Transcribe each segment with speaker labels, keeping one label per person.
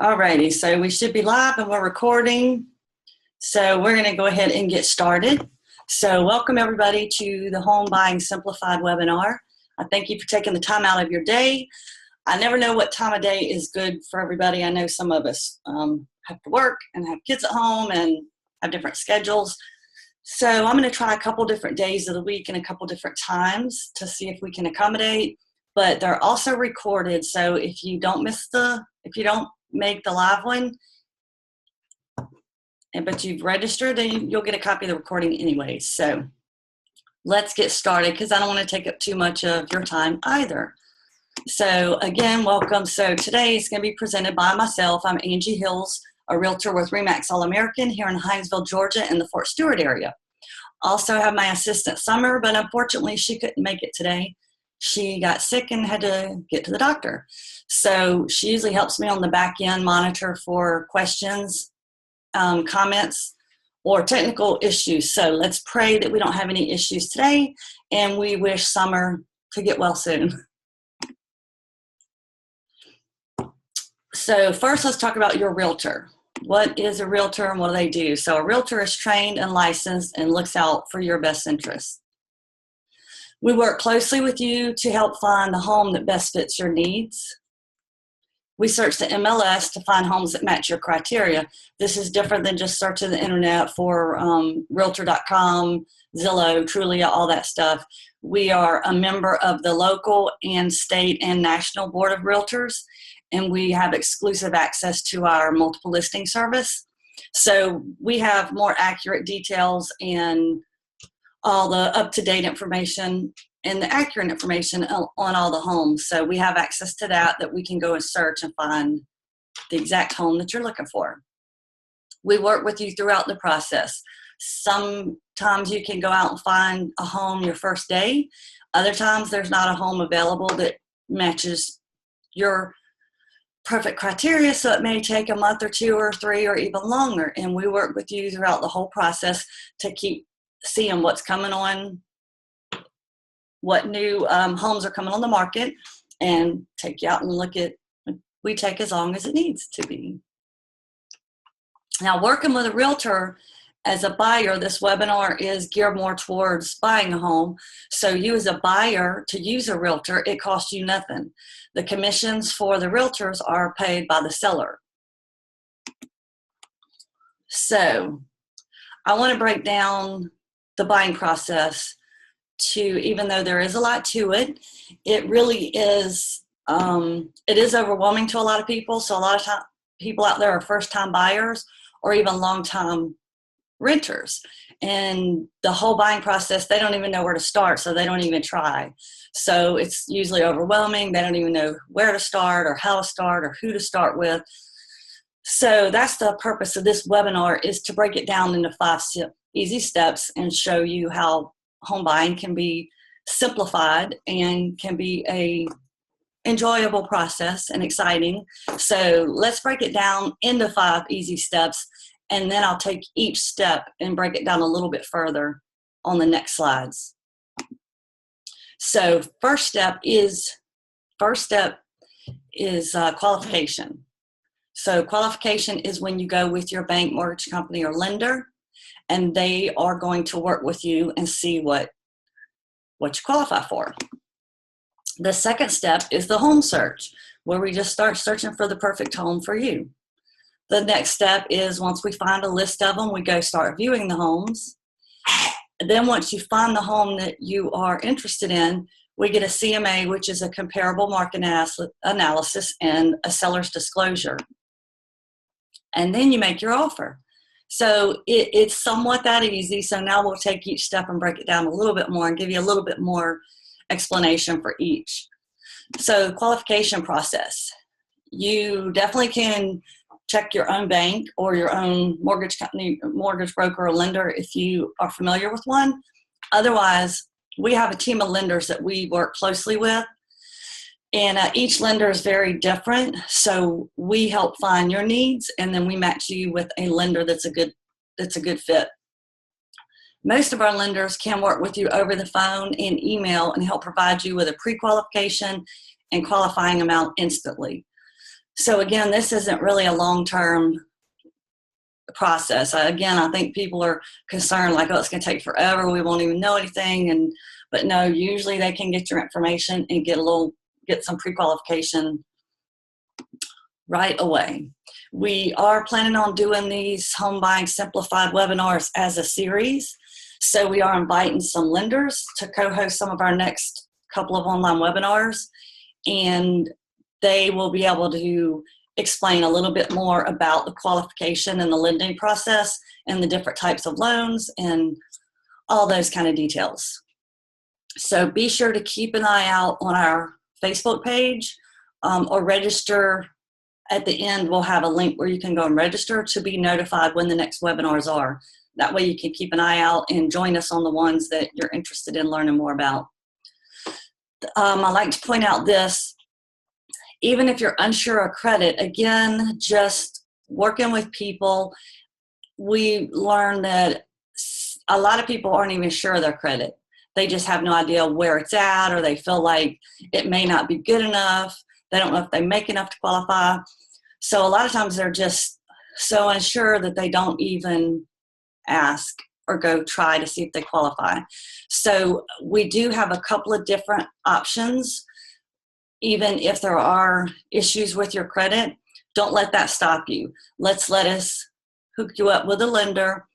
Speaker 1: Alrighty, so we should be live and we're recording. So we're going to go ahead and get started. So welcome everybody to the Home Buying Simplified webinar. I thank you for taking the time out of your day. I never know what time of day is good for everybody. I know some of us have to work and have kids at home and have different schedules. So I'm going to try a couple different days of the week and a couple different times to see if we can accommodate. But they're also recorded, so if you don't make the live one, but you've registered, then you'll get a copy of the recording anyway. So let's get started because I don't want to take up too much of your time either. So again, welcome. So today is going to be presented by myself. I'm Angie Hills, a realtor with RE/MAX All American here in Hinesville, Georgia in the Fort Stewart area. Also have my assistant Summer, but unfortunately she couldn't make it today. She got sick and had to get to the doctor. So she usually helps me on the back end monitor for questions, comments, or technical issues. So let's pray that we don't have any issues today, and we wish Summer to get well soon. So first, let's talk about your realtor. What is a realtor and what do they do? So a realtor is trained and licensed and looks out for your best interests. We work closely with you to help find the home that best fits your needs. We search the MLS to find homes that match your criteria. This is different than just searching the internet for Realtor.com, Zillow, Trulia, all that stuff. We are a member of the local and state and national board of realtors, and we have exclusive access to our multiple listing service. So we have more accurate details and all the up-to-date information and the accurate information on all the homes. So we have access to that we can go and search and find the exact home that you're looking for. We work with you throughout the process. Sometimes you can go out and find a home your first day. Other times there's not a home available that matches your perfect criteria, so it may take a month or two or three or even longer. And we work with you throughout the whole process to keep seeing what's coming on, what new homes are coming on the market, and take you out and look at. We take as long as it needs to be. Now, working with a realtor as a buyer, this webinar is geared more towards buying a home. So you as a buyer, to use a realtor, it costs you nothing. The commissions for the realtors are paid by the seller. So I want to break down the buying process to, even though there is a lot to it, it really is, it is overwhelming to a lot of people. So a lot of people out there are first-time buyers or even long-time renters. And the whole buying process, they don't even know where to start, so they don't even try. So it's usually overwhelming. They don't even know where to start or how to start or who to start with. So that's the purpose of this webinar, is to break it down into 5 easy steps and show you how home buying can be simplified and can be a enjoyable process and exciting. So let's break it down into 5 easy steps, and then I'll take each step and break it down a little bit further on the next slides. So first step is qualification. So qualification is when you go with your bank, mortgage company, or lender, and they are going to work with you and see what you qualify for. The second step is the home search, where we just start searching for the perfect home for you. The next step is, once we find a list of them, we go start viewing the homes. And then once you find the home that you are interested in, we get a CMA, which is a comparable market analysis, and a seller's disclosure. And then you make your offer. So it's somewhat that easy. So now we'll take each step and break it down a little bit more and give you a little bit more explanation for each. So qualification process. You definitely can check your own bank or your own mortgage company, mortgage broker, or lender if you are familiar with one. Otherwise, we have a team of lenders that we work closely with, and each lender is very different. So we help find your needs, and then we match you with a lender that's a good fit. Most of our lenders can work with you over the phone and email and help provide you with a pre-qualification and qualifying amount instantly. So again, this isn't really a long-term process. Again, I think people are concerned like, oh, it's going to take forever. We won't even know anything. But no, usually they can get your information and get some pre-qualification right away. We are planning on doing these Home Buying Simplified webinars as a series. So we are inviting some lenders to co-host some of our next couple of online webinars, and they will be able to explain a little bit more about the qualification and the lending process and the different types of loans and all those kind of details. So be sure to keep an eye out on our Facebook page or register. At the end, we'll have a link where you can go and register to be notified when the next webinars are. That way you can keep an eye out and join us on the ones that you're interested in learning more about. I like to point out this, even if you're unsure of credit, again, just working with people, we learn that a lot of people aren't even sure of their credit. They just have no idea where it's at, or they feel like it may not be good enough. They don't know if they make enough to qualify. So a lot of times they're just so unsure that they don't even ask or go try to see if they qualify. So we do have a couple of different options. Even if there are issues with your credit, don't let that stop you. Let us hook you up with a lender.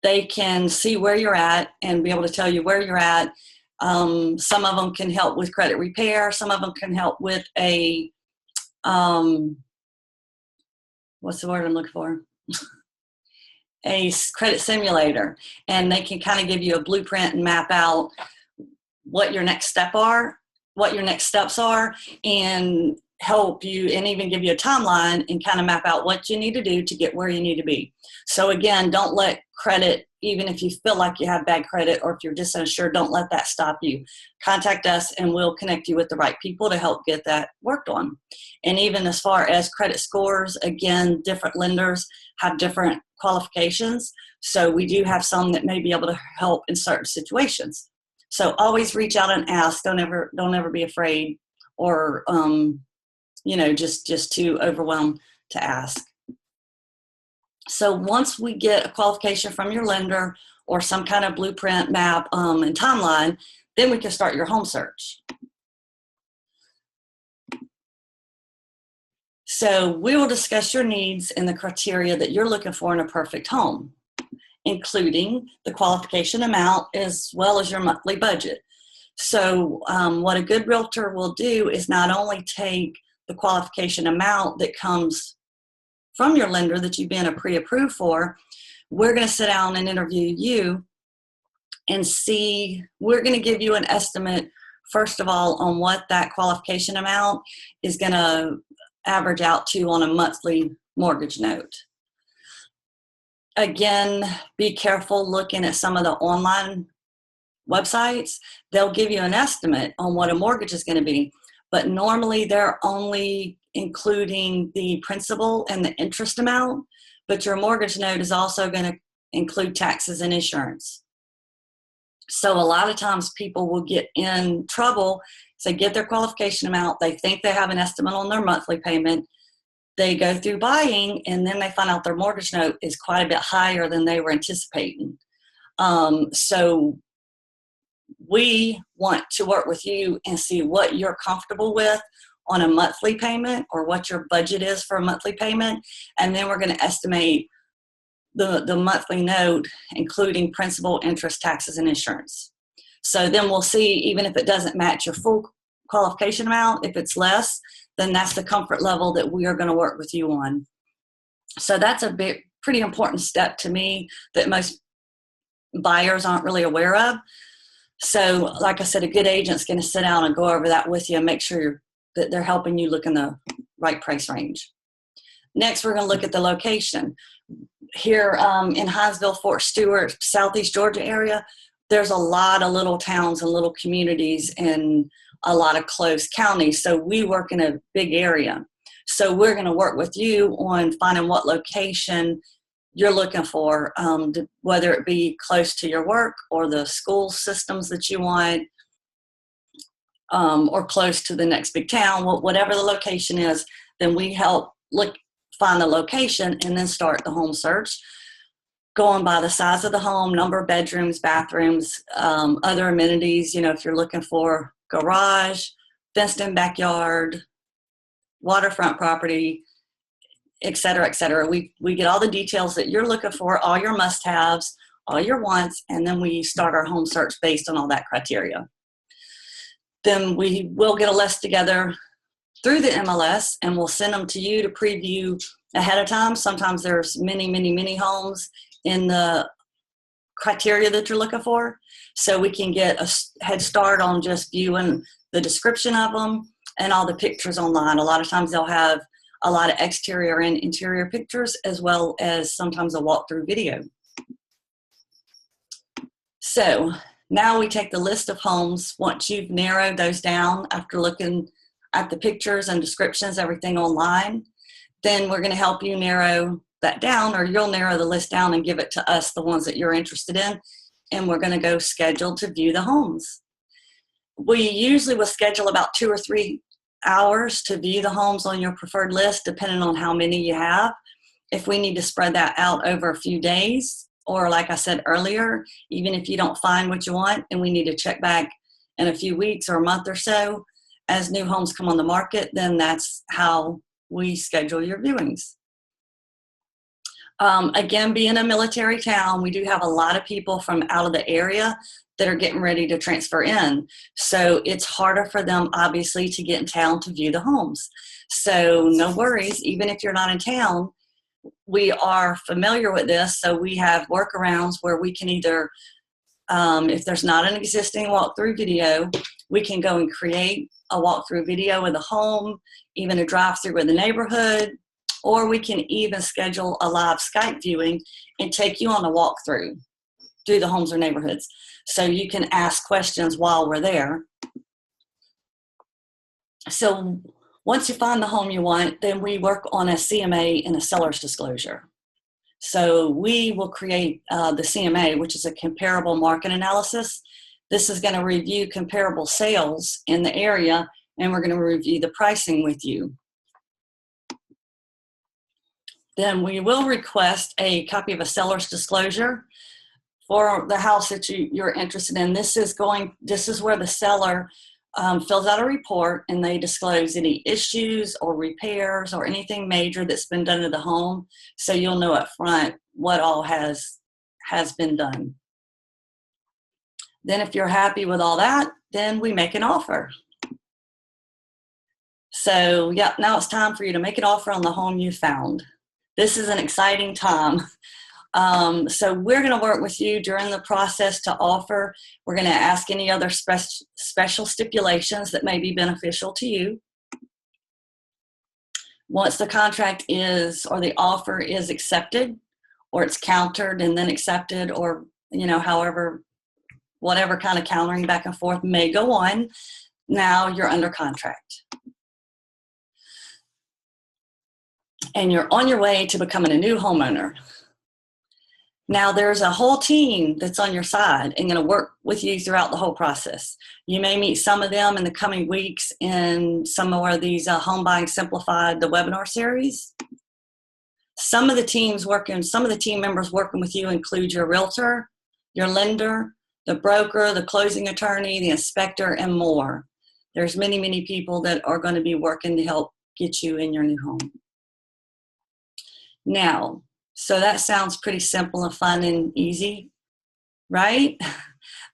Speaker 1: They can see where you're at and be able to tell you where you're at. Some of them can help with credit repair. Some of them can help with a, what's the word I'm looking for? A credit simulator. And they can kind of give you a blueprint and map out what your next steps are, and help you and even give you a timeline and kind of map out what you need to do to get where you need to be. So again, don't let credit, even if you feel like you have bad credit or if you're just unsure, don't let that stop you. Contact us and we'll connect you with the right people to help get that worked on. And even as far as credit scores, again, different lenders have different qualifications. So we do have some that may be able to help in certain situations. So always reach out and ask. Don't ever be afraid or, just too overwhelmed to ask. So once we get a qualification from your lender or some kind of blueprint, map, and timeline, then we can start your home search. So we will discuss your needs and the criteria that you're looking for in a perfect home, including the qualification amount as well as your monthly budget. So what a good realtor will do is not only take the qualification amount that comes from your lender that you've been pre-approved for, we're going to sit down and interview you and see, we're going to give you an estimate, first of all, on what that qualification amount is going to average out to on a monthly mortgage note. Again, be careful looking at some of the online websites. They'll give you an estimate on what a mortgage is going to be, but normally they're only including the principal and the interest amount, but your mortgage note is also going to include taxes and insurance. So a lot of times people will get in trouble. So they get their qualification amount, they think they have an estimate on their monthly payment, they go through buying, and then they find out their mortgage note is quite a bit higher than they were anticipating. So we want to work with you and see what you're comfortable with on a monthly payment or what your budget is for a monthly payment. And then we're going to estimate the monthly note, including principal, interest, taxes, and insurance. So then we'll see, even if it doesn't match your full qualification amount, if it's less, then that's the comfort level that we are going to work with you on. So that's a pretty important step to me that most buyers aren't really aware of. So like I said, a good agent's going to sit down and go over that with you and make sure that they're helping you look in the right price range. Next, we're going to look at the location. Here in Hinesville, Fort Stewart, Southeast Georgia area, there's a lot of little towns and little communities and a lot of close counties. So we work in a big area. So we're going to work with you on finding what location you're looking for, whether it be close to your work or the school systems that you want, or close to the next big town. Whatever the location is, Then we help find the location and then start the home search, going by the size of the home, number of bedrooms, bathrooms, other amenities. You know, if you're looking for garage, fenced-in backyard, waterfront property, et cetera, et cetera. We get all the details that you're looking for, all your must-haves, all your wants, and then we start our home search based on all that criteria. Then we will get a list together through the MLS, and we'll send them to you to preview ahead of time. Sometimes there's many homes in the criteria that you're looking for, so we can get a head start on just viewing the description of them and all the pictures online. A lot of times they'll have a lot of exterior and interior pictures, as well as sometimes a walkthrough video. So now we take the list of homes. Once you've narrowed those down after looking at the pictures and descriptions, everything online, then we're going to help you narrow that down, or you'll narrow the list down and give it to us, the ones that you're interested in, and we're going to go schedule to view the homes. We usually will schedule about 2 or 3 hours to view the homes on your preferred list, depending on how many you have. If we need to spread that out over a few days, or like I said earlier, even if you don't find what you want and we need to check back in a few weeks or a month or so as new homes come on the market, then that's how we schedule your viewings. Again, being a military town, we do have a lot of people from out of the area that are getting ready to transfer in. So it's harder for them, obviously, to get in town to view the homes. So no worries, even if you're not in town, we are familiar with this. So we have workarounds where we can either, if there's not an existing walkthrough video, we can go and create a walkthrough video of the home, even a drive-through in the neighborhood, or we can even schedule a live Skype viewing and take you on a walkthrough through the homes or neighborhoods. So you can ask questions while we're there. So once you find the home you want, then we work on a CMA and a seller's disclosure. So we will create the CMA, which is a comparable market analysis. This is going to review comparable sales in the area, and we're going to review the pricing with you. Then we will request a copy of a seller's disclosure for the house that you're interested in. This is where the seller fills out a report, and they disclose any issues or repairs or anything major that's been done to the home, so you'll know up front what all has been done. Then if you're happy with all that, then we make an offer. So yeah, now it's time for you to make an offer on the home you found. This is an exciting time. So we're going to work with you during the process to offer. We're going to ask any other special stipulations that may be beneficial to you. Once the contract is, or the offer is accepted, or it's countered and then accepted, or, you know, however, whatever kind of countering back and forth may go on, now you're under contract. And you're on your way to becoming a new homeowner. Now there's a whole team that's on your side and going to work with you throughout the whole process. You may meet some of them in the coming weeks in some of these Home Buying Simplified, the webinar series. Some of the team members working with you include your realtor, your lender, the broker, the closing attorney, the inspector, and more. There's many people that are going to be working to help get you in your new home. Now, so that sounds pretty simple and fun and easy, right?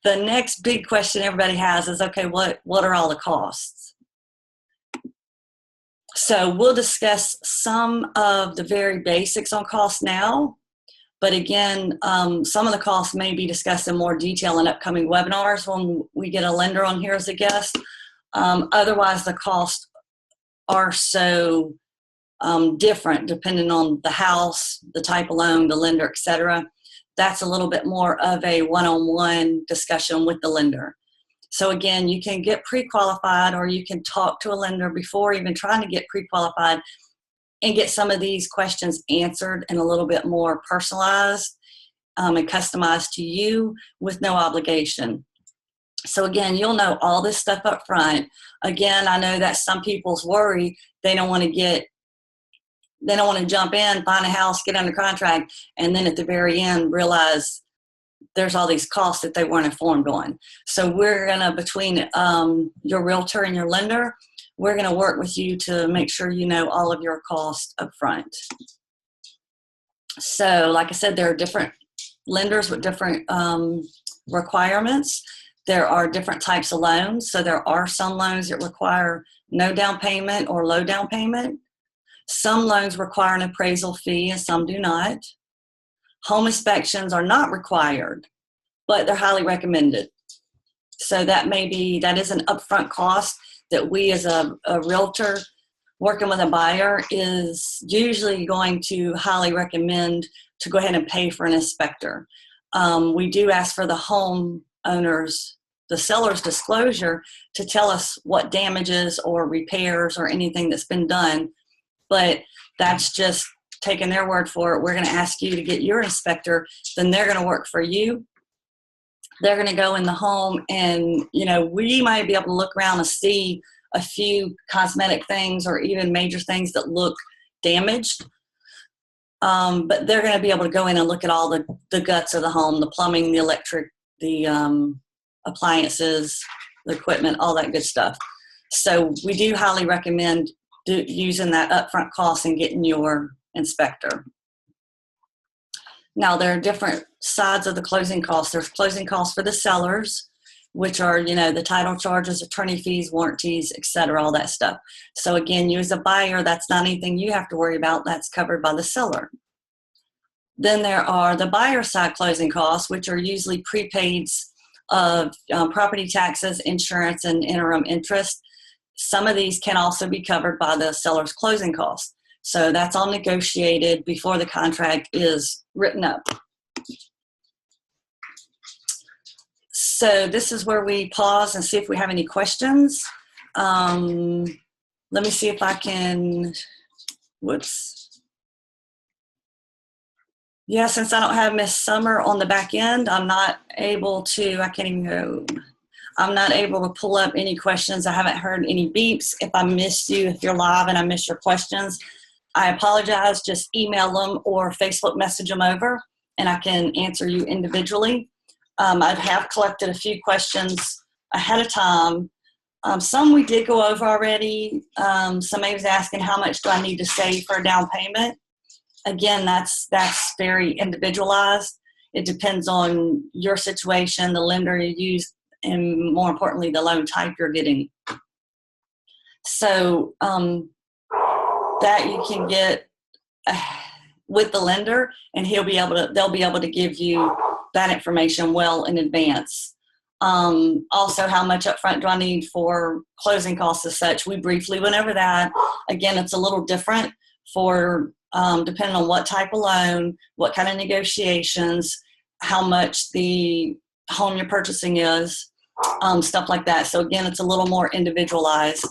Speaker 1: The next big question everybody has is, okay, what are all the costs? So we'll discuss some of the very basics on costs now, but again, some of the costs may be discussed in more detail in upcoming webinars when we get a lender on here as a guest. Otherwise, the costs are so different depending on the house, the type of loan, the lender, etc. That's a little bit more of a one-on-one discussion with the lender. So again, you can get pre-qualified, or you can talk to a lender before even trying to get pre-qualified and get some of these questions answered and a little bit more personalized and customized to you with no obligation. So again, you'll know all this stuff up front. Again, I know that's some people's worry. They don't want to jump in, find a house, get under contract, and then at the very end realize there's all these costs that they weren't informed on. So we're gonna, between your realtor and your lender, we're gonna work with you to make sure you know all of your costs up front. So like I said, there are different lenders with different requirements. There are different types of loans. So there are some loans that require no down payment or low down payment. Some loans require an appraisal fee and some do not. Home inspections are not required, but they're highly recommended. So that is an upfront cost that we as a realtor working with a buyer is usually going to highly recommend to go ahead and pay for an inspector. We do ask for the homeowners, the seller's disclosure to tell us what damages or repairs or anything that's been done, but that's just taking their word for it. We're going to ask you to get your inspector, then they're going to work for you. They're going to go in the home and, we might be able to look around and see a few cosmetic things or even major things that look damaged. But they're going to be able to go in and look at all the guts of the home, the plumbing, the electric, the appliances, the equipment, all that good stuff. So we do highly recommend using that upfront cost and getting your inspector. Now, there are different sides of the closing costs. There's closing costs for the sellers, which are, the title charges, attorney fees, warranties, etc., all that stuff. So again, you as a buyer, that's not anything you have to worry about. That's covered by the seller. Then there are the buyer side closing costs, which are usually prepaids of property taxes, insurance, and interim interest. Some of these can also be covered by the seller's closing costs. So that's all negotiated before the contract is written up. So this is where we pause and see if we have any questions. Let me see if I can, Yeah, since I don't have Miss Summer on the back end, I'm not able to pull up any questions. I haven't heard any beeps. If I missed you, if you're live and I missed your questions, I apologize. Just email them or Facebook message them over and I can answer you individually. I have collected a few questions ahead of time. Some we did go over already. Somebody was asking how much do I need to save for a down payment? Again, that's very individualized. It depends on your situation, the lender you use, and more importantly, the loan type you're getting. So that you can get with the lender, and they'll be able to give you that information well in advance. Also, how much upfront do I need for closing costs as such? We briefly went over that. Again, it's a little different for depending on what type of loan, what kind of negotiations, how much the home you're purchasing is, stuff like that. So again, it's a little more individualized.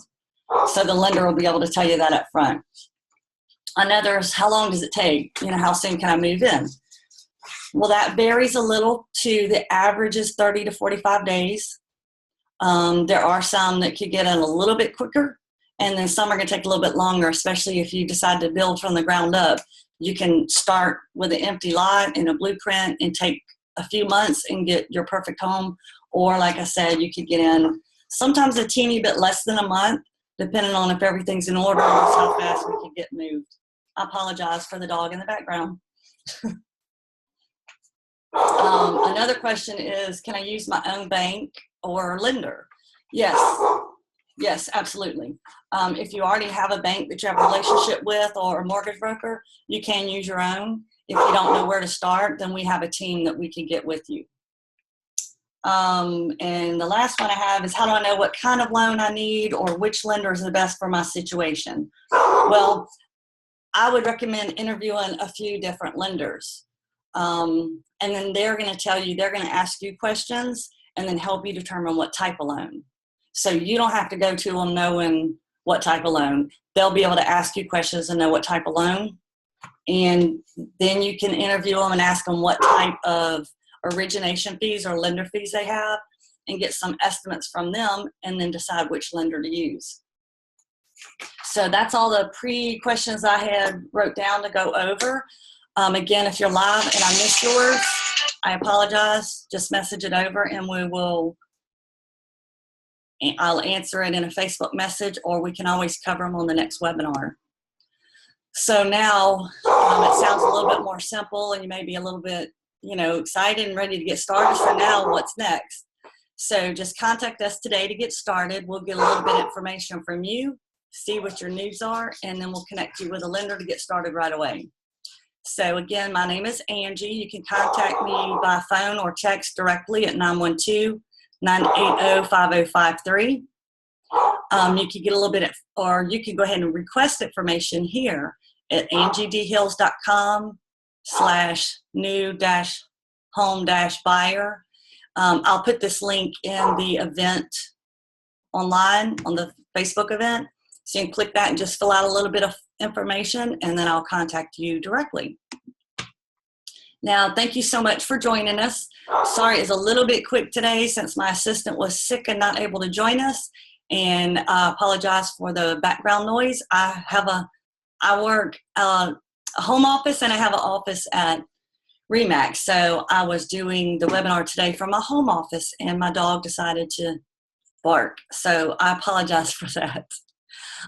Speaker 1: So the lender will be able to tell you that up front. Another is how long does it take? How soon can I move in? Well, that varies a little too. The average is 30 to 45 days. There are some that could get in a little bit quicker, and then some are going to take a little bit longer, especially if you decide to build from the ground up. You can start with an empty lot and a blueprint and take a few months and get your perfect home. Or like I said, you could get in sometimes a teeny bit less than a month, depending on if everything's in order and how fast we can get moved. I apologize for the dog in the background. Another question is, can I use my own bank or lender? Yes, absolutely. If you already have a bank that you have a relationship with or a mortgage broker, you can use your own. If you don't know where to start, then we have a team that we can get with you. And the last one I have is, how do I know what kind of loan I need or which lender is the best for my situation? Well, I would recommend interviewing a few different lenders. And then they're going to ask you questions and then help you determine what type of loan. So you don't have to go to them knowing what type of loan. They'll be able to ask you questions and know what type of loan. And then you can interview them and ask them what type of origination fees or lender fees they have. and get some estimates from them and then decide which lender to use. So that's all the pre-questions I had wrote down to go over. Again, if you're live and I missed yours, I apologize. Just message it over and I'll answer it in a Facebook message, or we can always cover them on the next webinar. So now it sounds a little bit more simple and you may be a little bit, excited and ready to get started. So now what's next? So just contact us today to get started. We'll get a little bit of information from you, see what your needs are, and then we'll connect you with a lender to get started right away. So again, my name is Angie. You can contact me by phone or text directly at 912-980-5053. You can get a little bit, or you can go ahead and request information here at angiedhills.com/new-home-buyer. I'll put this link in the event online on the Facebook event. So you can click that and just fill out a little bit of information, and then I'll contact you directly. Now, thank you so much for joining us. Sorry it's a little bit quick today since my assistant was sick and not able to join us. And I apologize for the background noise. I work a home office and I have an office at RE/MAX. So I was doing the webinar today from my home office and my dog decided to bark. So I apologize for that.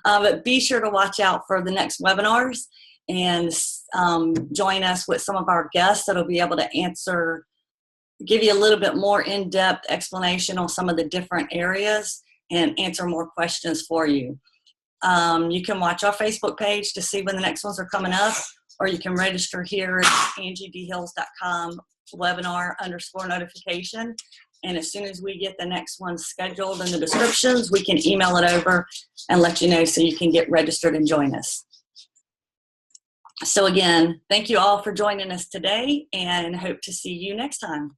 Speaker 1: But be sure to watch out for the next webinars and join us with some of our guests that'll be able to give you a little bit more in-depth explanation on some of the different areas and answer more questions for you. You can watch our Facebook page to see when the next ones are coming up, or you can register here at angiedhills.com webinar_notification. And as soon as we get the next one scheduled in the descriptions, we can email it over and let you know so you can get registered and join us. So again, thank you all for joining us today and hope to see you next time.